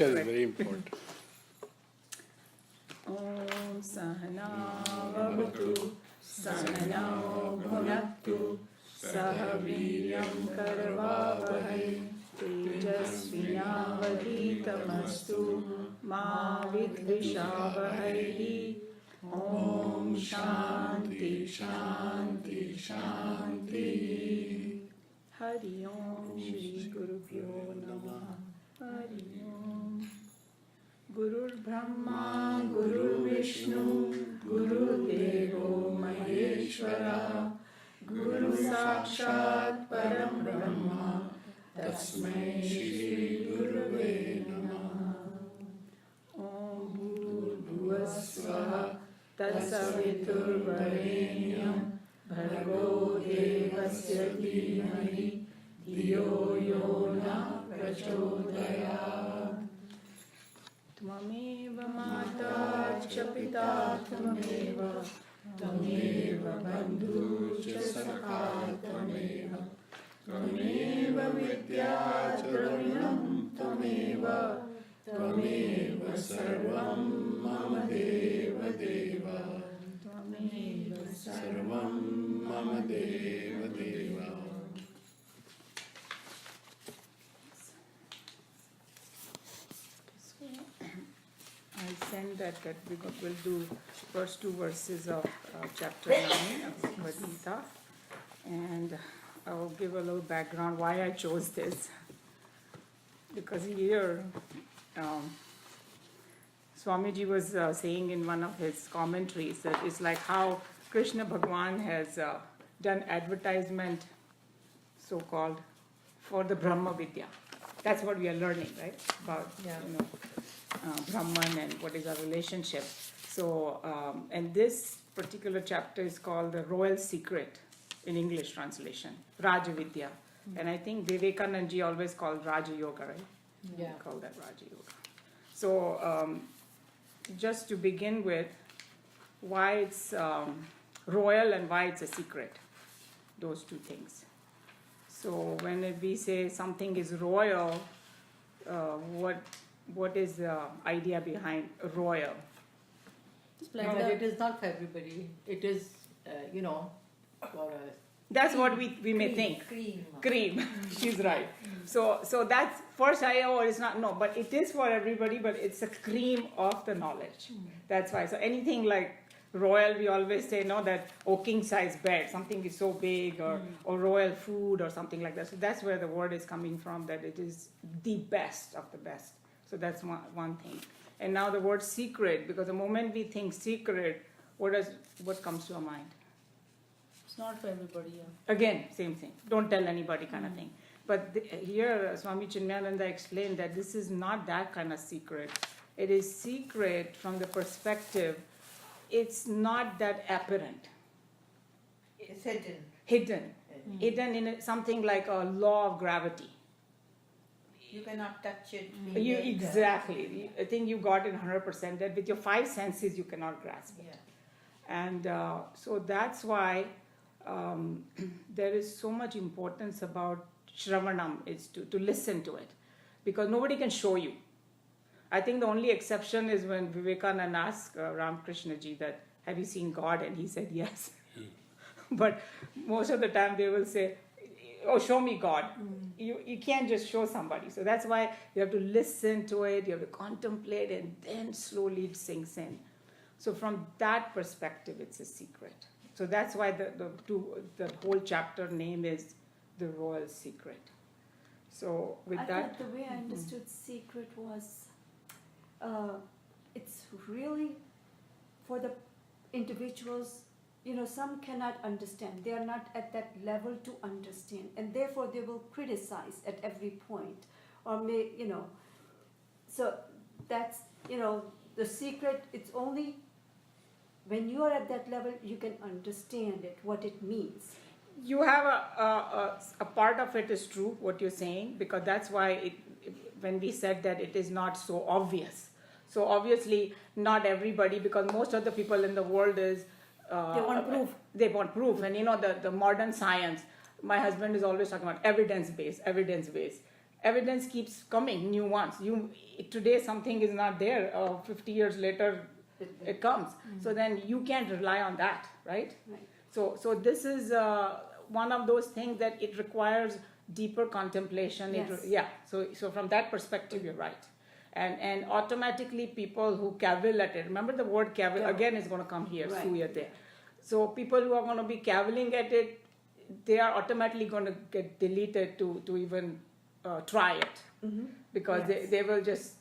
structure is very important. Om Sahana Vavatu Sahanao Bhunaktu Sahaviryam Karvavahai Tejasvinavaditamastu Ma Vidvishavahai. Om Shanti Shanti Shanti. Hari Om Shri Gurubhyo Namaha. Hari Om. Gurur Brahma, Guru Vishnu, Guru Devo Maheshwara, Guru Sakshat Param Brahma, Tasmai Shri Guruve Namaha. Om Bhurvasvaha Tatsavitur Varenyam Bhargo Devasya Dhimahi Dhiyo Yo Na Prachodayat. Tvameva Mata Cha Pita Tvameva Tvameva Bandhu Cha Sakha Tvameva Tvameva Vidya Cha Dravinam Tvameva Tvameva Sarvam Mama Deva Deva Tvameva Sarvam Mama Deva Deva. I'll send that we'll do first two verses of chapter 9 of Bhagavad Gita, and I'll give a little background why I chose this. Because here, Swamiji was saying in one of his commentaries that it's like how Krishna Bhagwan has done advertisement, so-called, for the Brahma Vidya. That's what we are learning, right? About, Brahman and what is our relationship. So, and this particular chapter is called The Royal Secret in English translation, Raja Vidya. And I think Vivekananda always called Raja Yoga, right? Yeah. They call that Raja Yoga. So, just to begin with, why it's royal and why it's a secret, those two things. So, when we say something is royal, what is the idea behind royal? It is not for everybody. It is, for a... That's what we may think. Cream. She's right. So that's first it's not, no, but it is for everybody, but it's a cream of the knowledge. That's why. So anything like royal, we always say, no, that king size bed, something is so big, or royal food or something like that. So that's where the word is coming from, that it is the best of the best. So that's one thing. And now the word secret, because the moment we think secret, what comes to our mind? It's not for everybody, yeah. Again, same thing. Don't tell anybody kind of thing. But here, Swami Chinmayananda explained that this is not that kind of secret. It is secret from the perspective, it's not that apparent. It's hidden. Hidden in something like a law of gravity. You cannot touch it. Exactly. I think you got it 100%. That with your five senses, you cannot grasp it. Yeah. And so that's why there is so much importance about Shravanam, is to listen to it. Because nobody can show you. I think the only exception is when Vivekananda asked Ramakrishna Ji that, have you seen God? And he said yes. But most of the time they will say, oh, show me God. You can't just show somebody. So that's why you have to listen to it, you have to contemplate, and then slowly it sinks in. So from that perspective, it's a secret. So that's why the whole chapter name is The Royal Secret. So with that... The way I understood secret was, it's really for the individuals. Some cannot understand. They are not at that level to understand. And therefore, they will criticize at every point. Or So that's, the secret, it's only when you are at that level, you can understand it, what it means. You have a part of it is true, what you're saying, because that's why when we said that it is not so obvious. So obviously, not everybody, because most of the people in the world is... they want proof. They want proof. And the modern science, my husband is always talking about evidence-based. evidence keeps coming, new ones. Today something is not there, 50 years later it comes. So then you can't rely on that, right? Right. So this is one of those things that it requires deeper contemplation. Yes. So from that perspective, you're right. And automatically people who cavil at it, remember the word cavil, again is going to come here, Right. suyate. So people who are going to be cavilling at it, they are automatically going to get deleted to even try it, because Yes. they will just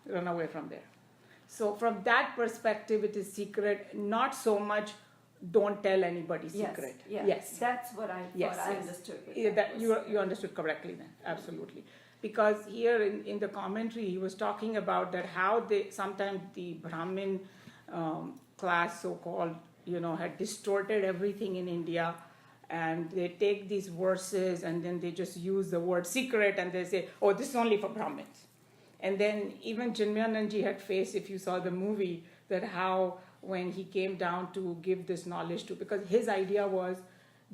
run away from there. So from that perspective, it is secret, not so much don't tell anybody secret. Yes. That's what I Yes, thought I yes. understood. what Yeah, that was. you understood correctly then, absolutely. Because here in the commentary, he was talking about that how sometimes the Brahmin class, so-called, had distorted everything in India, and they take these verses and then they just use the word secret and they say, oh, this is only for Brahmins. And then even Chinmayananji had faced, if you saw the movie, that how when he came down to give this knowledge to, because his idea was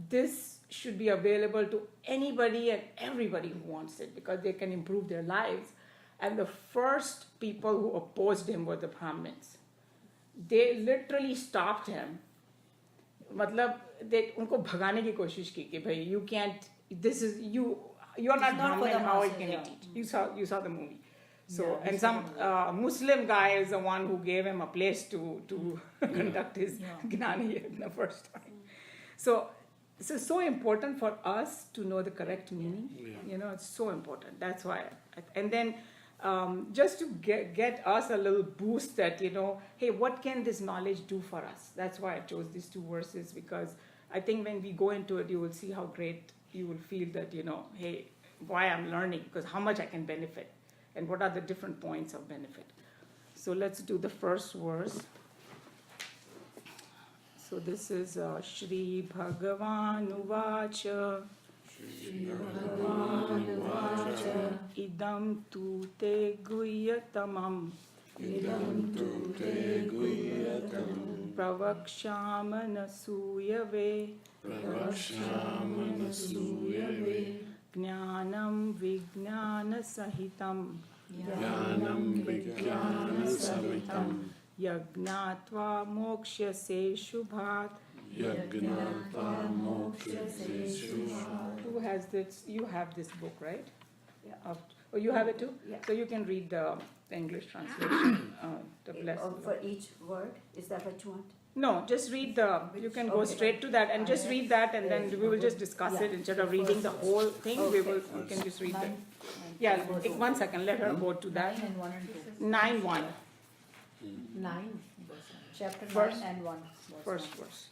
this should be available to anybody and everybody who wants it, because they can improve their lives. And the first people who opposed him were the Brahmins. They literally stopped him. मतलब उनको भगाने की कोशिश की कि भाई you can't, this is you are not Brahmin, how can you teach? You saw the movie. So and some Muslim guy is the one who gave him a place to conduct his Gnani Yajna first time. So it's so important for us to know the correct meaning. It's so important. That's why. And then just to get us a little boost that, hey, what can this knowledge do for us? That's why I chose these two verses, because I think when we go into it, you will see how great you will feel that, hey, why I'm learning, because how much I can benefit and what are the different points of benefit. So let's do the first verse. So this is Shri Bhagavan Uvacha. Idam tu te guhyatamam pravakshama nasuyave jnanam vijnana sahitam yagnatva mokshase shubhat. Who has this? You have this book, right? Yeah. Oh, you have it too? Yeah. So you can read the English translation, the blessing. For each word, is that what you want? No, just read you can go straight to that and just read that, and then we will just discuss it instead of reading the whole thing. We can just read it. Yeah, 1 second, let her go to that. 9 and 1 and 2. 9:1. 9, chapter 9 First- and 1. First verse.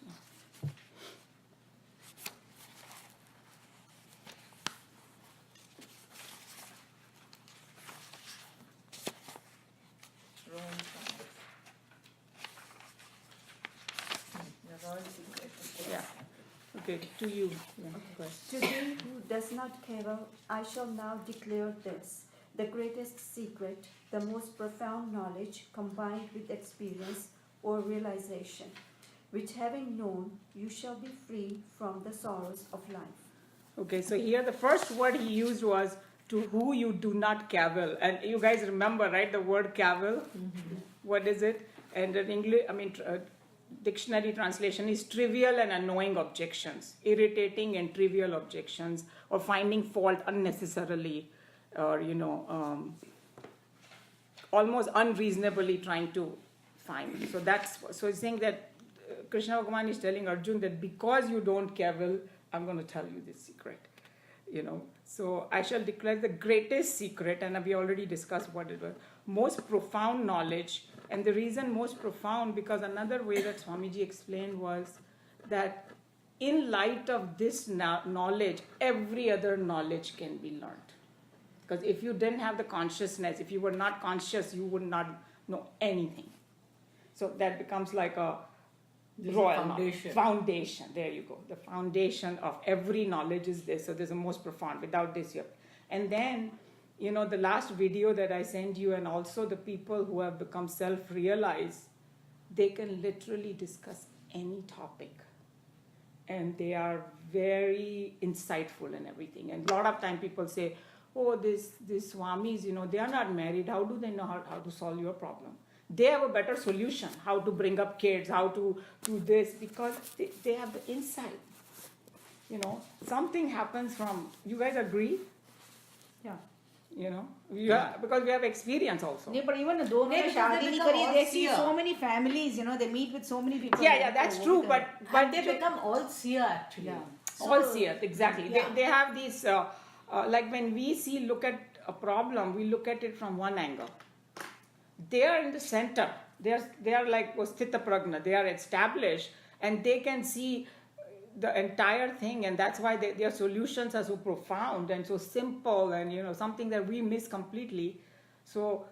Yeah. Okay, to you. Yeah, go ahead. To thee who does not cavil, I shall now declare this, the greatest secret, the most profound knowledge combined with experience or realization, which having known, you shall be free from the sorrows of life. Okay, so here the first word he used was to who you do not cavil. And you guys remember, right, the word cavil? What is it? And in English, dictionary translation is trivial and annoying objections, irritating and trivial objections, or finding fault unnecessarily, or almost unreasonably trying to find. So he's saying that Krishna Bhagavan is telling Arjun that because you don't cavil, I'm going to tell you this secret. So I shall declare the greatest secret, and we already discussed what it was. Most profound knowledge. And the reason most profound, because another way that Swamiji explained was that in light of this knowledge, every other knowledge can be learned. Because if you didn't have the consciousness, if you were not conscious, you would not know anything. So that becomes like a royal foundation. There you go. The foundation of every knowledge is this. So there's the most profound. Without this, you have. And then, the last video that I sent you, and also the people who have become self-realized, they can literally discuss any topic. And they are very insightful and everything. And a lot of time people say, oh, these swamis, they are not married. How do they know how to solve your problem? They have a better solution, how to bring up kids, how to do this, because they have the insight. Something happens from, you guys agree? Yeah. Because we have experience also. Yeah, but even though Because शादी they नहीं become करी, they see all-seer. so many families, they meet with so many people. Yeah, that's true, but they become all seer actually. Yeah. all seers, exactly. Yeah. They have these, like when we look at a problem, we look at it from one angle. They are in the center. They are like Sthita Pragna. They are established and they can see the entire thing, and that's why their solutions are so profound and so simple, and something that we miss completely. So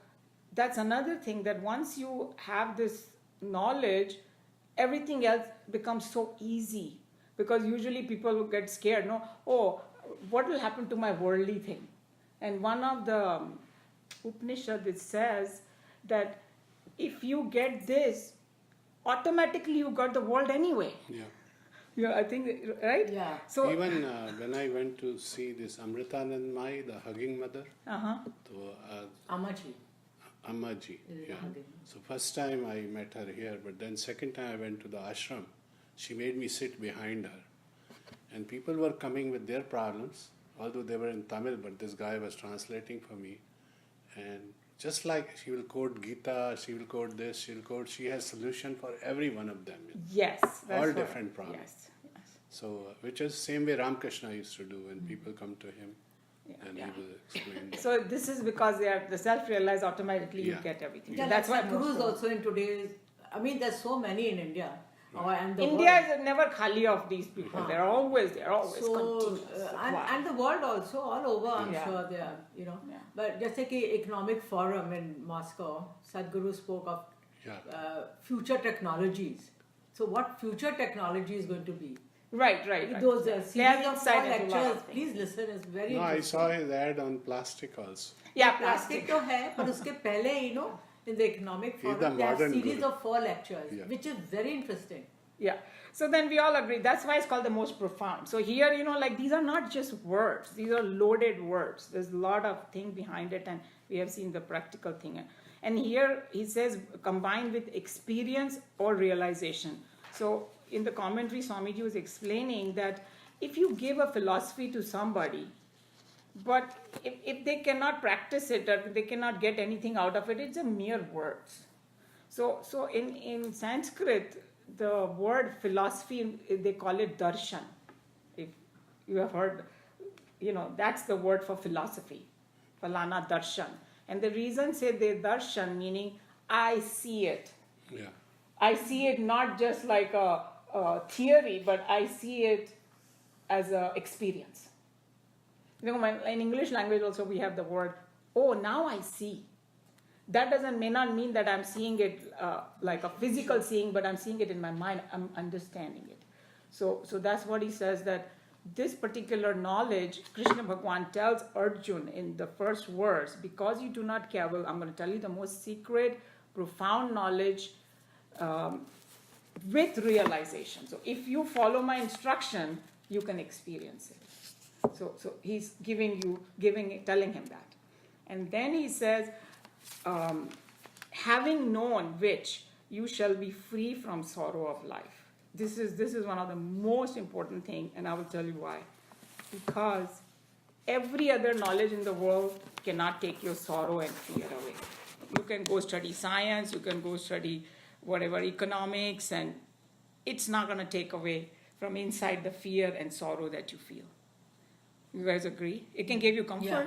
that's another thing, that once you have this knowledge, everything else becomes so easy, because usually people get scared. Oh, what will happen to my worldly thing? And one of the Upanishad, it says that if you get this, automatically you got the world anyway. Yeah. I think, right? Yeah. So Even when I went to see this Amritanand Mai, the hugging mother, so, Amaji. Ammaji, Is yeah. hugging. So first time I met her here, but then second time I went to the ashram, she made me sit behind her. And people were coming with their problems, although they were in Tamil, but this guy was translating for me. And just like she will quote Gita, she will quote this, she has solution for every one of them. yes, that's All what- different problems. Yes. So, which is same way Ramakrishna used to do when people come to him, and Yeah. he will explain. So this is because they are the self-realized, automatically you Yeah. get everything. Yeah, That's why like most Sadhgurus of- also in today's. I mean, there's so many in India. And the India world. is never khali of these people. Huh. They're always So, continuous. Wow. and the world also, all over, I'm Yeah. sure they are, Yeah. But just like economic forum in Moscow, Sadhguru spoke of Yeah. future technologies. So what future technology is going to be? Right. Those They have series of insight four into a lot of lectures, things. please listen, it's very No, I interesting. saw his ad on plastic also. Yeah, Plastic plastic. तो है, पर उसके पहले, in the economic He's the forum, there are modern series guru. of 4 lectures, Yeah. which is very interesting. Yeah. So then we all agree. That's why it's called the most profound. So here, like these are not just words. These are loaded words. There's a lot of thing behind it, and we have seen the practical thing. And here he says combined with experience or realization. So in the commentary, Swamiji was explaining that if you give a philosophy to somebody, but if they cannot practice it or they cannot get anything out of it, it's a mere words. So in Sanskrit, the word philosophy, they call it darshan. If you have heard, that's the word for philosophy, falana darshan. And the reason say they darshan, meaning I see it. Yeah. I see it not just like a theory, but I see it as an experience. In English language also we have the word, oh, now I see. That may not mean that I'm seeing it like a physical seeing, but I'm seeing it in my mind, I'm understanding it. So that's what he says, that this particular knowledge, Krishna Bhagwan tells Arjun in the first verse, because you do not care, well, I'm going to tell you the most secret, profound knowledge with realization. So if you follow my instruction, you can experience it. So he's telling him that. And then he says, having known which, you shall be free from sorrow of life. This is one of the most important thing, and I will tell you why. Because every other knowledge in the world cannot take your sorrow and fear away. You can go study science, you can go study whatever, economics, and it's not going to take away from inside the fear and sorrow that you feel. You guys agree? It can give you comfort. Yeah.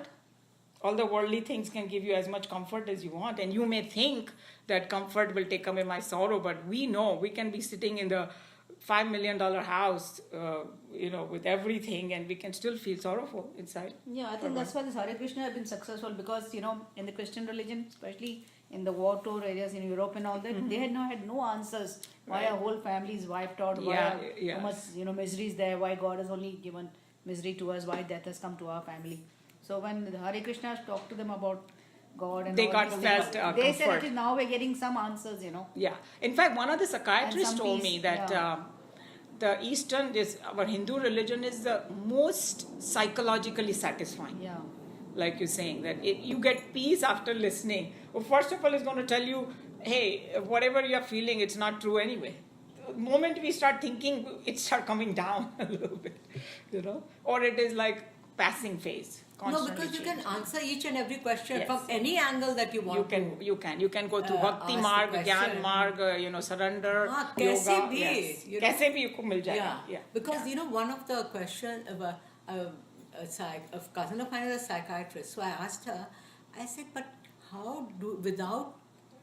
All the worldly things can give you as much comfort as you want, and you may think that comfort will take away my sorrow, but we know we can be sitting in the $5 million house, with everything, and we can still feel sorrowful inside. Yeah, I think that's why this Hare Krishna have been successful, because in the Christian religion, especially in the war-torn areas in Europe and all that, they had no answers why a whole family is wiped out, why so much misery is there, why God has only given misery to us, why death has come to our family. So when the Hare Krishnas talked to them about God and They all got these felt, things, they said comfort. that now we're getting some answers, Yeah. In fact, one of the And psychiatrists some told peace, me that the Eastern, our Hindu religion is the most psychologically satisfying. Yeah. like you're saying, that you get peace after listening. Well, first of all, it's going to tell you, hey, whatever you're feeling, it's not true anyway. The moment we start thinking, it start coming down a little bit, or it is like passing phase. No, because you can answer each and every question from any angle that you want. You can go through Bhakti Marg, Gyan Marg, surrender, yoga. Yes. Kaise bhi ko mil jayega. Yeah. Because one of the questions a cousin of mine is a psychiatrist. So I asked her, I said, but how without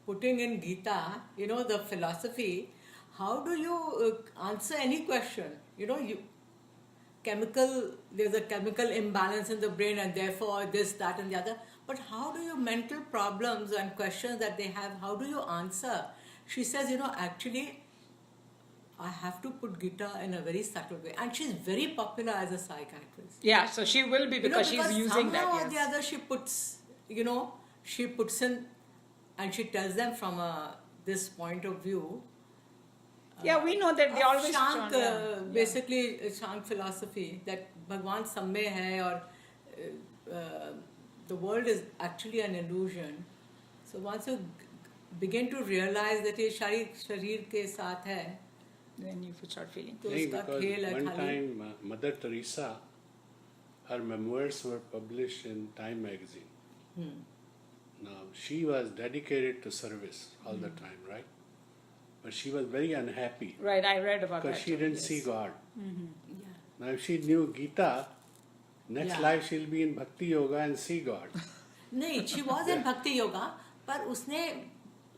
putting in Gita, the philosophy, how do you answer any question? There's a chemical imbalance in the brain, and therefore this, that, and the other. But how do you mental problems and questions that they have, how do you answer? She says, actually, I have to put Gita in a very subtle way. And she's very popular as a psychiatrist. Yeah, so she will be because she's using that. Somehow or the other, she puts in, and she tells them from this point of view. Yeah, we know that they always Shank, basically Shank philosophy, that Bhagwan samme hai, or the world is actually an illusion. So once you begin to realize that ye sharir ke saath hai, then you start feeling. Because one time Mother Teresa, her memoirs were published in Time magazine. Now she was dedicated to service all the time, right? But she was very unhappy. Right, I read about that. Because she didn't see God. Yeah. Now if she knew Gita, next life she'll be in Bhakti Yoga and see God. No, she was in Bhakti Yoga, but उसने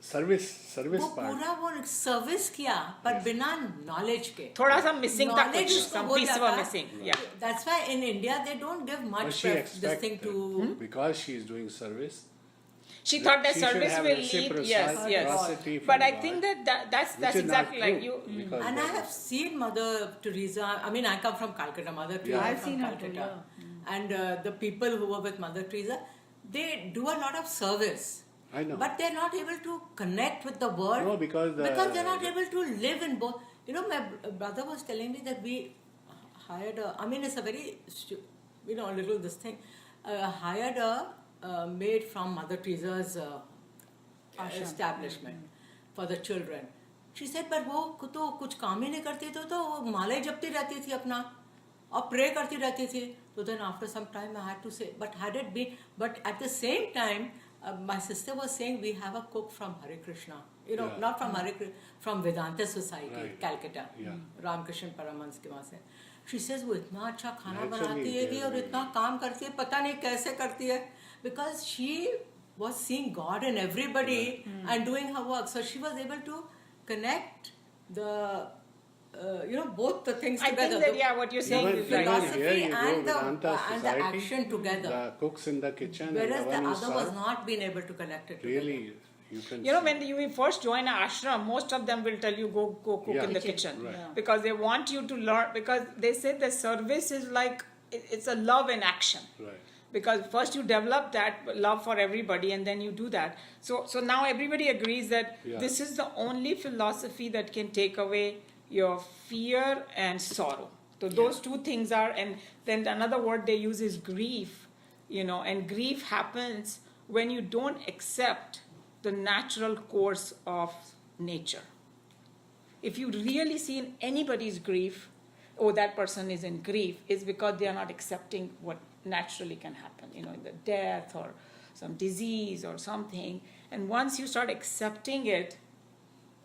service वो part. पूरा वो service किया, पर बिना knowledge के. थोड़ा सा missing था Knowledge कुछ, some piece were missing. Yeah. That's why in India they don't give much this thing to. Because she is doing service. She thought that she service should will have lead, yes. But I think that's exactly like you. And I have seen Mother Teresa. I mean, I come from Calcutta. Mother Teresa I've from seen her Calcutta. too, And the people who were with Mother Teresa, they do a lot of service. I know. But they're not able to connect with the world. No, because they're not able to live in both. My brother was telling me that we hired it's a very, little this thing. Hired a maid from Mother Teresa's establishment for the children. She said, but वो तो कुछ काम ही नहीं करती तो वो माला ही जपती रहती थी अपना और pray करती रहती थी. So then after some time I had to say, but at the same time, my sister was saying we have a cook from Hare Krishna, not from Hare Krishna, from Vedanta Society, Calcutta, Ramakrishna Paramahans के वहाँ से. She says वो इतना अच्छा खाना बनाती है और इतना काम करती है, पता नहीं कैसे करती है, because she was seeing God in everybody and doing her work. So she was able to connect the both the things together. I think that what you're saying is right. Philosophy and the action together. The cooks in the kitchen. Whereas the other was not being able to connect it together. Really, you can. When you first join an ashram, most of them will tell you go cook in the kitchen, because they want you to learn. Because they say the service is like it's a love in action. Right. Because first you develop that love for everybody and then you do that. So now everybody agrees that this is the only philosophy that can take away your fear and sorrow. So those two things are, and then another word they use is grief, and grief happens when you don't accept the natural course of nature. If you really see in anybody's grief, that person is in grief, is because they are not accepting what naturally can happen, in the death or some disease or something. And once you start accepting it,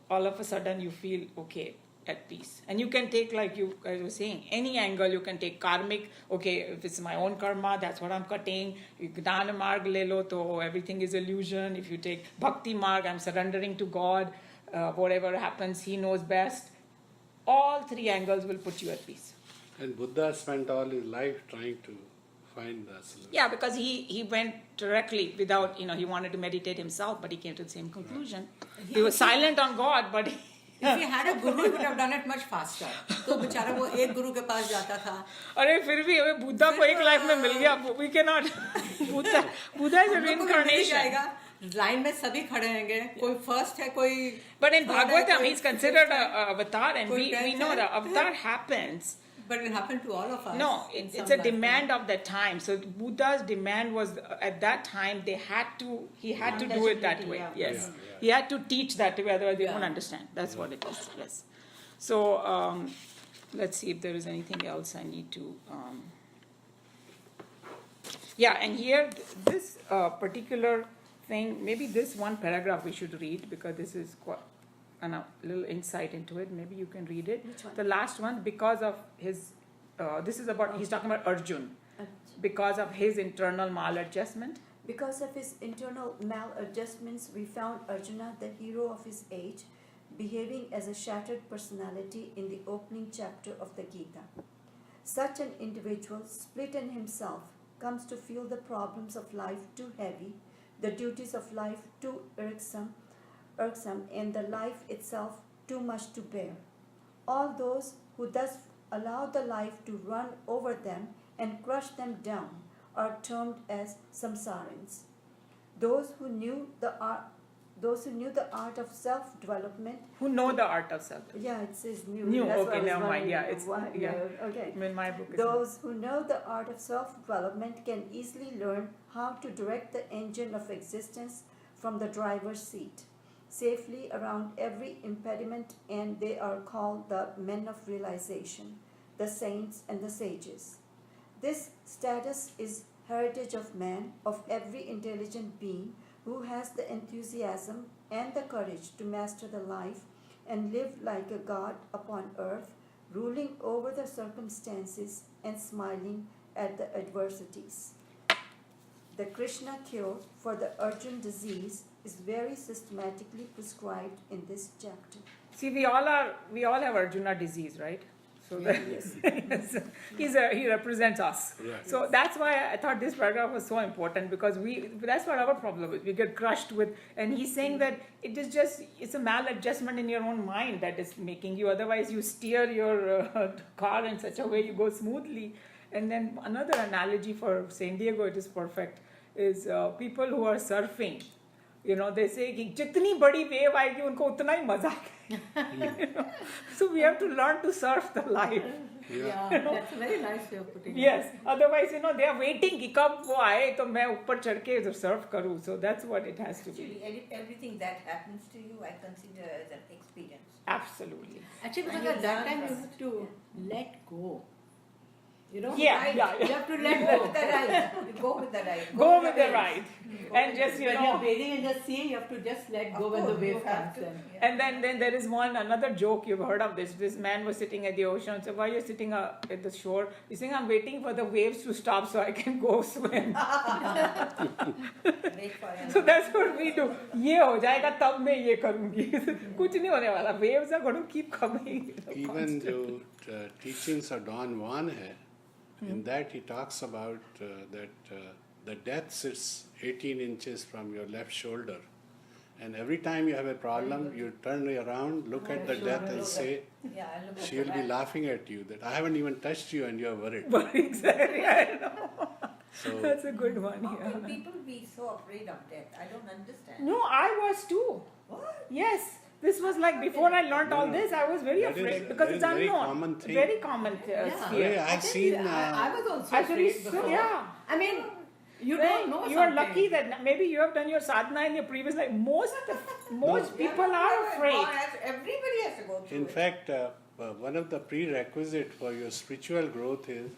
all of a sudden you feel okay, at peace. And you can take, like you guys were saying, any angle. You can take karmic, if it's my own karma, that's what I'm cutting. Gnana marg le lo, to everything is illusion. If you take bhakti marg, I'm surrendering to God. Whatever happens, He knows best. All three angles will put you at peace. And Buddha spent all his life trying to find the solution. Yeah, because he went directly without, he wanted to meditate himself, but he came to the same conclusion. He was silent on God, but if he had a guru, he would have done it much faster. तो बेचारा वो एक गुरु के पास जाता था. अरे फिर भी हमें बुद्धा को एक लाइफ में मिल गया. We cannot. Buddha is a reincarnation. Line में सभी खड़े होंगे. कोई first है, कोई. But in Bhagavatam, he's considered an avatar, and we know the avatar happens But it happened to all of us. No, in it's some a lifetime. demand of the time. So Buddha's demand was at that time he had to do it that way. Yeah. Yes, Yeah. he had to teach that way. Otherwise, they Yeah. won't understand. That's what it is. Yes. So let's see if there is anything else I need to. Yeah, and here this particular thing, maybe this one paragraph we should read because this is quite a little insight into it. Maybe you can read it. Which one? The last one, because of his. This is about. He's talking about Arjun. Because of his internal maladjustment. Because of his internal maladjustments, we found Arjuna, the hero of his age, behaving as a shattered personality in the opening chapter of the Gita. Such an individual, split in himself, comes to feel the problems of life too heavy, the duties of life too irksome, and the life itself too much to bear. All those who thus allow the life to run over them and crush them down are termed as samsarins. Those who knew the art of self-development. Who know the art of self. Yeah, it says new. New, That's okay, what I was never mind. wondering Yeah, it's why- yeah. Okay. In my book. Those who know the art of self-development can easily learn how to direct the engine of existence from the driver's seat safely around every impediment, and they are called the men of realization, the saints and the sages. This status is heritage of man, of every intelligent being who has the enthusiasm and the courage to master the life and live like a god upon earth, ruling over the circumstances and smiling at the adversities. The Krishna cure for the Arjun disease is very systematically prescribed in this chapter. See, we all have Arjuna disease, right? So he represents us. Right. So that's why I thought this paragraph was so important because that's what our problem is. We get crushed with, and he's saying that it's a maladjustment in your own mind that is making you. Otherwise, you steer your car in such a way you go smoothly. And then another analogy for San Diego, it is perfect, is people who are surfing. You know, they say कि जितनी बड़ी wave आएगी उनको उतना ही मजा आएगा. So we have to learn to surf the life. Yeah, that's a very nice way of putting it. Yes. Otherwise, they are waiting कि कब वो आए तो मैं ऊपर चढ़ के इधर surf करूँ. So that's what it has to be. Actually, everything that happens to you, I consider as an experience. Absolutely. Actually, because And you at that learn time you from have to let go. You know? Yeah, Right. yeah. You have to You let go go. with the ride. You go with the ride. Go with the waves. ride. And just, When you're bathing in the sea, you have to just let Of go when the course, you wave have comes to. in. Yeah. And then there is another joke, you've heard of this. This man was sitting at the ocean. So while you're sitting at the shore, he's saying, I'm waiting for the waves to stop so I can go swim. Wait for it. So that's what we do. ये हो जाएगा तब मैं ये करूँगी. कुछ नहीं होने वाला. Waves are going to keep coming. Even जो teachings of Don Juan है, in that he talks about that the death sits 18 inches from your left shoulder. And every time you have a problem, you turn around, look at the death and say, Yeah, I look at she will the be ride. laughing at you that I haven't even touched you and you're worried. But exactly, I know. So That's a good one. How Yeah. can people be so afraid of death? I don't understand. No, I was too. What? Yes. This was like before I learned all this, I was very That is- afraid because that it's is very unknown. common thing. Very common sphere. yeah, I've seen. I was also Actually, afraid before. yeah. I mean, you Well, don't know you are something. lucky that maybe you have done your sadhana in your previous life. Most people are afraid. Everybody has to go through In it. fact, one of the prerequisite for your spiritual growth is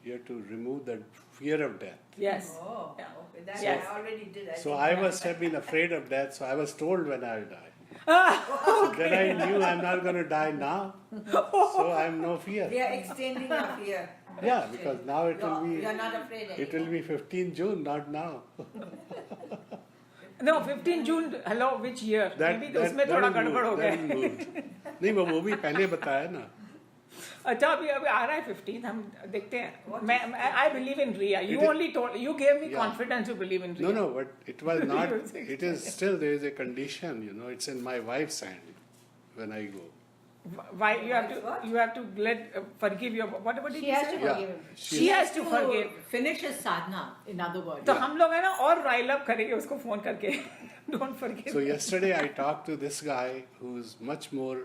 you have to remove the fear of death. Yes. Oh, Yeah. okay. That Yes. I already did. So I must have been afraid of death, so I was told when I will die. Ah, Then I knew I'm not going to die now, so I'm no fear. We are extending your fear. Yeah, because now it will be You're not afraid anymore. it will be 15 June, not now. No, 15 June. Hello, which year? Maybe उसमें थोड़ा गड़बड़ हो गया. नहीं वो भी पहले बताया ना. अच्छा अभी आ रहा है 15th हम देखते हैं. I believe in Riya. You gave me Yeah. confidence to believe in Riya. No, but it was not. It is still there is a condition. It's in my wife's hand when I go. Why you have to forgive your what did She you has say? to Yeah, forgive him. She has to forgive. Finish his sadhana, in other words. तो हम लोग है ना और rile up करेंगे उसको phone करके. Don't forgive. So yesterday I talked to this guy who's much more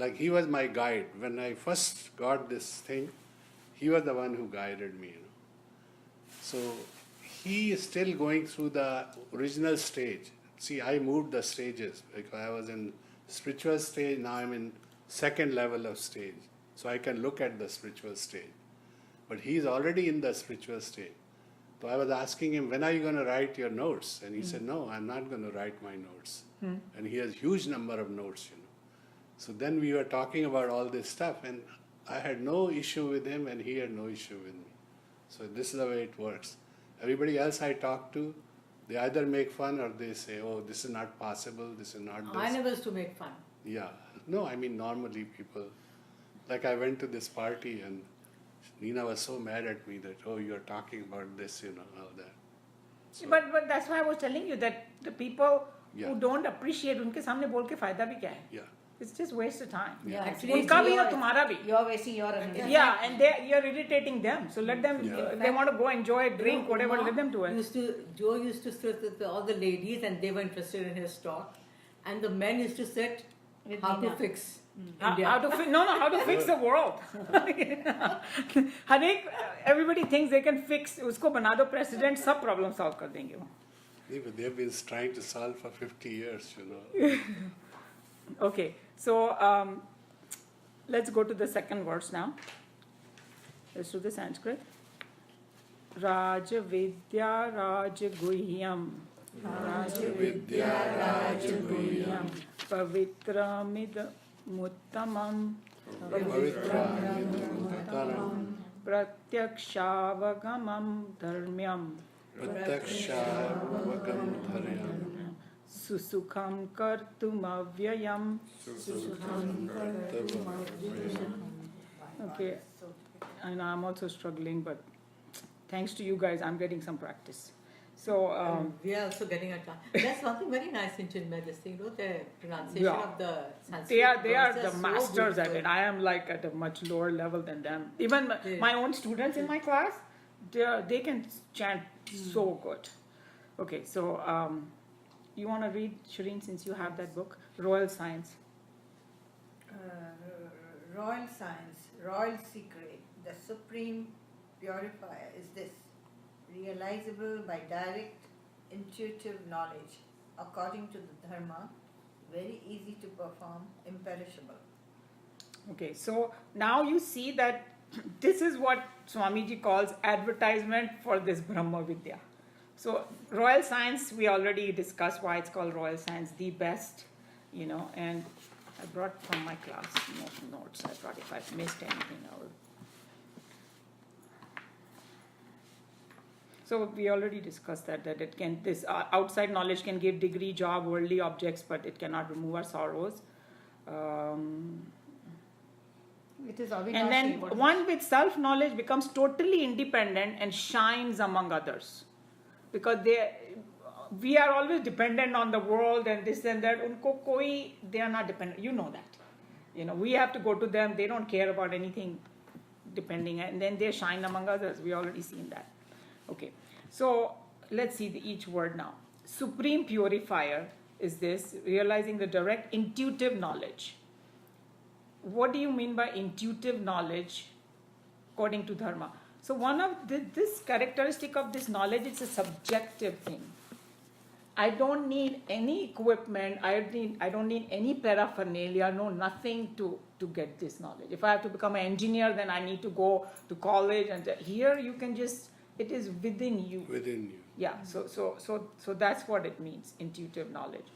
like he was my guide when I first got this thing. he was the one who guided me, So he is still going through the original stage. See, I moved the stages because I was in spiritual stage, now I'm in second level of stage. So I can look at the spiritual stage. But he's already in the spiritual stage. So I was asking him, when are you going to write your notes? And he said, no, I'm not going to write my notes. And he has huge number of notes, So then we were talking about all this stuff, and I had no issue with him, and he had no issue with me. So this is the way it works. Everybody else I talk to, they either make fun or they say, oh, this is not possible, this is not this. I never used to make fun. Yeah. No, I mean, normally people, like I went to this party and Nina was so mad at me that, oh, you're talking about this, all that. So, but that's why I was telling you that the people Yeah. who don't appreciate, उनके सामने बोल के फायदा भी क्या है? yeah. It's just waste of time. Yeah, Actually, उनका भी और तुम्हारा भी. You're wasting your energy. Yeah, and you're irritating them. So let them, Yeah. they want to go enjoy, drink, whatever, let them do it. Joe used to sit with all the ladies and they were interested in his talk. And the men used to sit With how to Nina. fix How India. how to fix the world. Everybody thinks they can fix, उसको बना दो president, सब problem solve कर देंगे वो. Yeah, but they've been trying to solve for 50 years, Okay, so let's go to the second verse now. Let's do the Sanskrit. Rajavidya Rajaguhyam. Rajavidya Rajaguhyam. Pavitramid Muttamam. Pratyakshaavagamam dharmyam. Pratyakshāvagam dharyam. Susukham kartumavyayam. Okay, and I'm also struggling, but thanks to you guys, I'm getting some practice. So, We are also getting a class. That's one thing very nice in Chinmay, this thing, the pronunciation Yeah. of the Sanskrit. they are words the so masters at beautiful. it. I am like at a much lower level than them. Even Yeah. my own students in my class, they can chant so good. Okay, so you want to read, Shireen, since you have that book, Royal Science. Royal science, royal secret, the supreme purifier is this, realizable by direct, intuitive knowledge, according to the dharma, very easy to perform, imperishable. Okay, so now you see that this is what Swamiji calls advertisement for this Brahma Vidya. So Royal Science, we already discussed why it's called Royal Science, the best, and I brought from my class notes. I brought, if I've missed anything, I will. So we already discussed that it can, this outside knowledge can give degree, job, worldly objects, but it cannot remove our sorrows. It is Avinashi. And then what is- one with self-knowledge becomes totally independent and shines among others. Because we are always dependent on the world and this and that. They are not dependent. You know that. We have to go to them. They don't care about anything depending. And then they shine among others. We already seen that. Okay. So let's see each word now. Supreme purifier is this, realizing the direct intuitive knowledge. What do you mean by intuitive knowledge according to Dharma? So one of this characteristic of this knowledge, it's a subjective thing. I don't need any equipment, I don't need any paraphernalia, nothing to get this knowledge. If I have to become an engineer, then I need to go to college, and here you can just, it is within you. Within you. Yeah, so that's what it means, intuitive knowledge.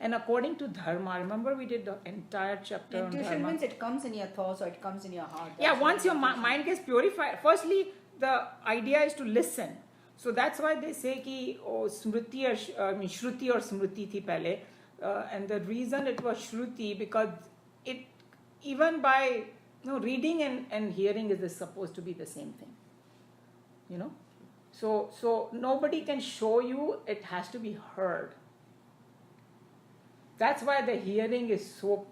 And according to Dharma, remember we did the entire chapter on Intuition Dharma. means it comes in your thoughts or it comes in your heart. Yeah, That's once what your intuition- mind gets purified, firstly, the idea is to listen. So that's why they say ki smriti or shruti or smriti thi pehle. And the reason it was shruti because it, even by reading and hearing is supposed to be the same thing. So nobody can show you, it has to be heard. That's why the hearing is so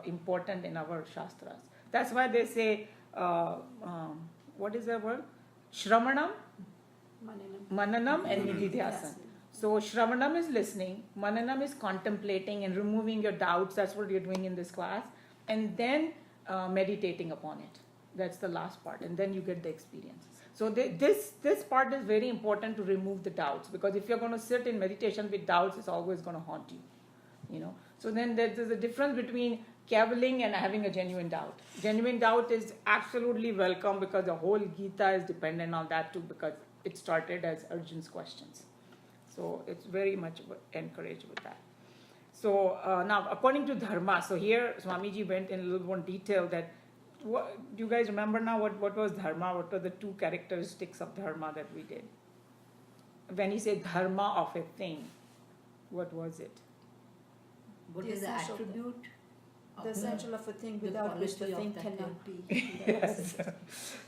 important in our Shastras. That's why they say, what is the word? Shravanam, Mananam and Nididhyasan. So Shravanam is listening, Mananam is contemplating and removing your doubts. That's what you're doing in this class. And then meditating upon it. That's the last part, and then you get the experience. So this part is very important to remove the doubts, because if you're going to sit in meditation with doubts, it's always going to haunt you. So then there's a difference between cavilling and having a genuine doubt. Genuine doubt is absolutely welcome, because the whole Gita is dependent on that too, because it started as Arjun's questions. So it's very much encouraged with that. So now, according to dharma, so here Swamiji went in a little more detail that, do you guys remember now what was dharma? What were the two characteristics of dharma that we did? When he said dharma of a thing, what was it? What The is the essential thing. attribute? The essential of a thing The without which the quality thing of that cannot be. Yes.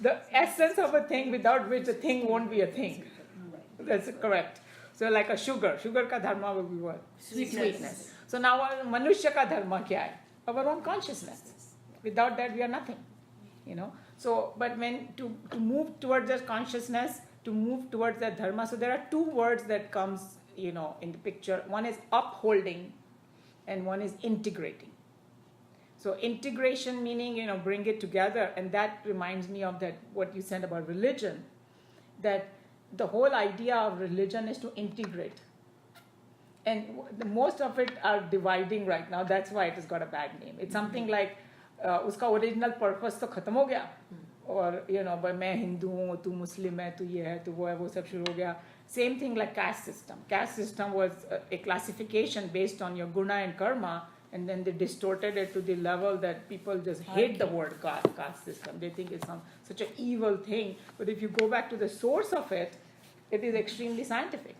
The essence of a thing without which a thing won't be a thing. That's correct. So like a sugar ka dharma will be what? Sweetness. So now manushya ka dharma kya hai? Our own consciousness. Without that we are nothing. So but when to move towards that consciousness, to move towards that dharma, so there are two words that comes in the picture. One is upholding and one is integrating. So integration meaning, bring it together, and that reminds me of that what you said about religion, that the whole idea of religion is to integrate. And most of it are dividing right now. That's why it has got a bad name. It's something like uska original purpose to khatam ho gaya. Or, but main Hindu hu, tu Muslim hai, tu ye hai, tu wo hai, wo sab shuru ho gaya. Same thing like caste system. Caste system was a classification based on your guna and karma, and then they distorted it to the level that people just hate the word caste system. They think it's such an evil thing. But if you go back to the source of it, it is extremely scientific.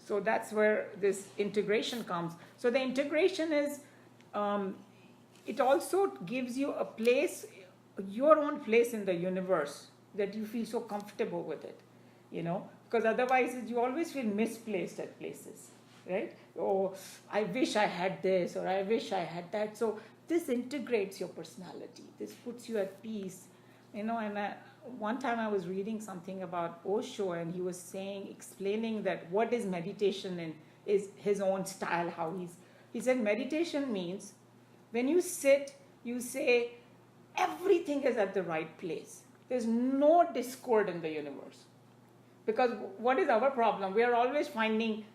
So that's where this integration comes. So the integration is, it also gives you a place, your own place in the universe, that you feel so comfortable with it. Because otherwise you always feel misplaced at places, right? Oh, I wish I had this, or I wish I had that. So this integrates your personality. This puts you at peace, and one time I was reading something about Osho, and he was explaining that what is meditation and is his own style, he said meditation means when you sit, you say everything is at the right place. There's no discord in the universe. Because what is our problem? We are always finding,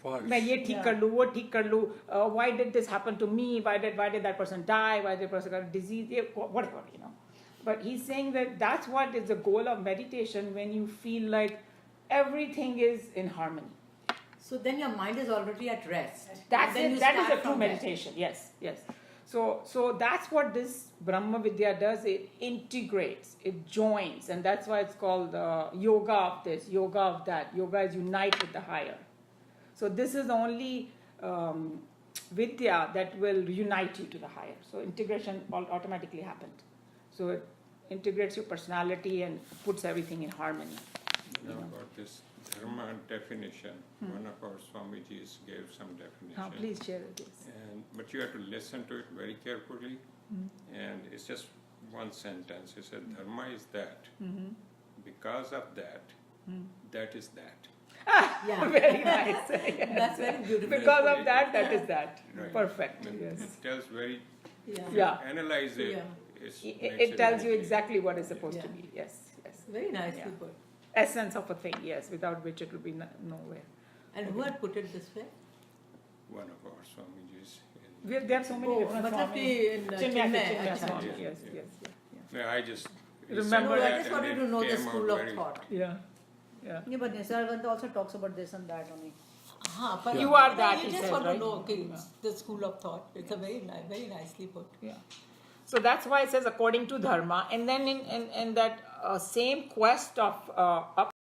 मैं ये ठीक कर लूँ, वो ठीक कर लूँ, why did this happen to me? Why did that person die? Why did that person got a disease? Whatever, But he's saying that that's what is the goal of meditation, when you feel like everything is in harmony. So then your mind is already at rest. That's then it. That is a true meditation. Yes. So that's what this Brahma Vidya does. It integrates, it joins, and that's why it's called yoga of this, yoga of that. Yoga is unite with the higher. So this is the only Vidya that will unite you to the higher. So integration automatically happened. So it integrates your personality and puts everything in harmony. Now about this dharma definition, one of our Swamijis gave some definition. Please share it. But you have to listen to it very carefully, and it's just one sentence. He said, dharma is that. Because of that, that is that. Yeah. Very nice. That's very beautiful. Because of that is that. Right. Perfect. When Yes. it tells very, Yeah. analyze it. Yeah. It tells you exactly what it's supposed to be. Yes. Very nicely Yeah. put. Essence of a thing, yes, without which it will be nowhere. And who had put it this way? one of our Swamijis. There are so many different मतलब Swamis. कि in Chinmaya अच्छा, Swami, अच्छा. yes. Yeah, I just Remember No, I that just wanted to know the school of thought. Yeah. Yeah, but Nisarganda also talks about this and that only. हाँ, but You are that, You he just said, want right? to know, okay, the school of thought. It's a very nicely put. Yeah. So that's why it says according to dharma, and then in that same quest of